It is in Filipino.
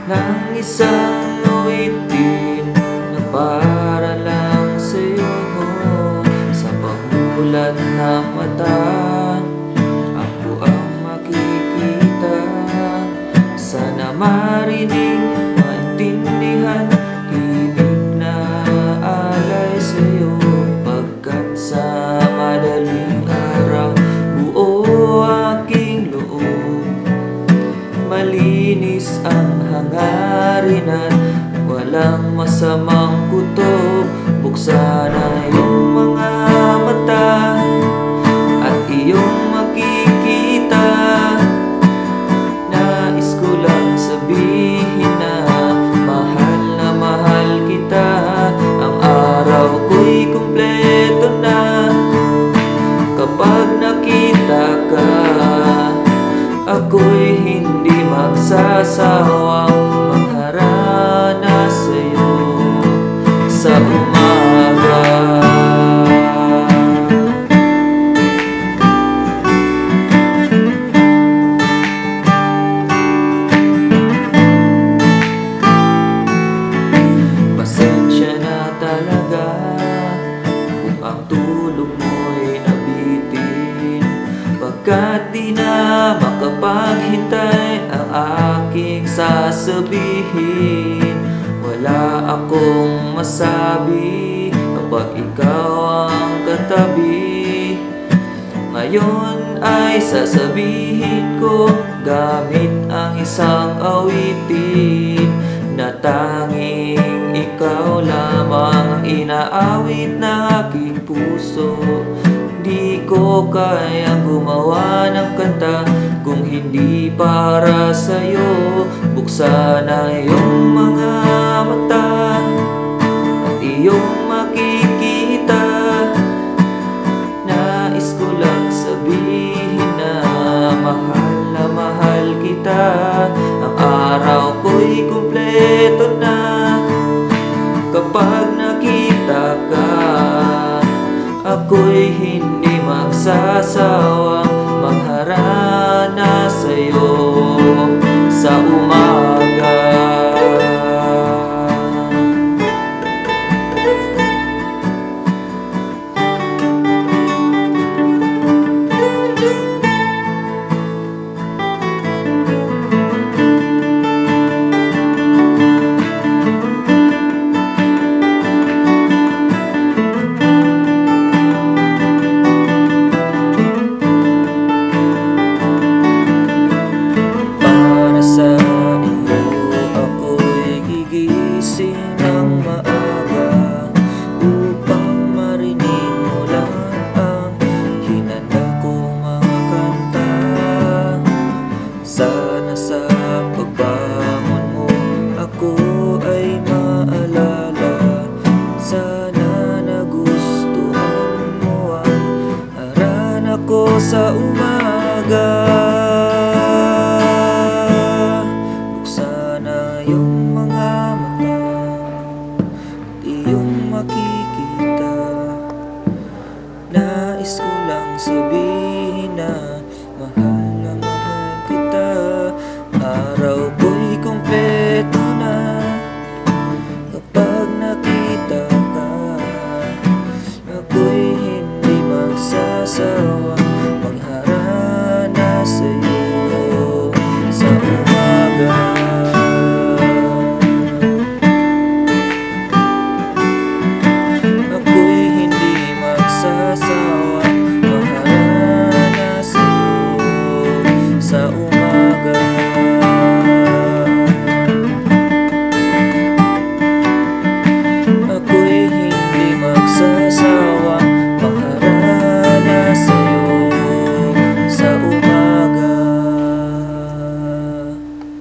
Ng isang awitin na para lang sa'yo. Sa pamulan ng mata, ako ang makikita. Sana marinig, maintindihan, ibig na alay sa'yo. Pagkat sa madaling araw, buo aking loob. Malinis ang hangarin at walang masamang kutob. Buksan na iyong mga mata at iyong makikita. Nais ko lang sabihin na mahal kita. Ang araw ko'y kumpleto na kapag nakita ka. Ako'y hindi magsasawang magharana sa'yo sa umaga. Pasensya na talaga kung ang tulog mo'y nabitin, pagkat di na makapaghintay ang aking sasabihin. Wala akong masabi kapag ikaw ang katabi. Ngayon ay sasabihin ko gamit ang isang awitin na tanging ikaw lamang ang inaawit ng aking puso. Di ko kayang gumawa ng kanta kung hindi para sa'yo. Buksan na iyong mga mata at iyong makikita. Nais ko lang sabihin na mahal kita. Ang araw ko'y kumpleto na kapag nakita ka. Ako'y hindi magsasawang magharana sa'yo sa umaga. Sana sa pagbangon mo ako ay maalala. Sana nagustuhan mo ang harana ko sa umaga. Buksan na iyong mga mata at iyong makikita.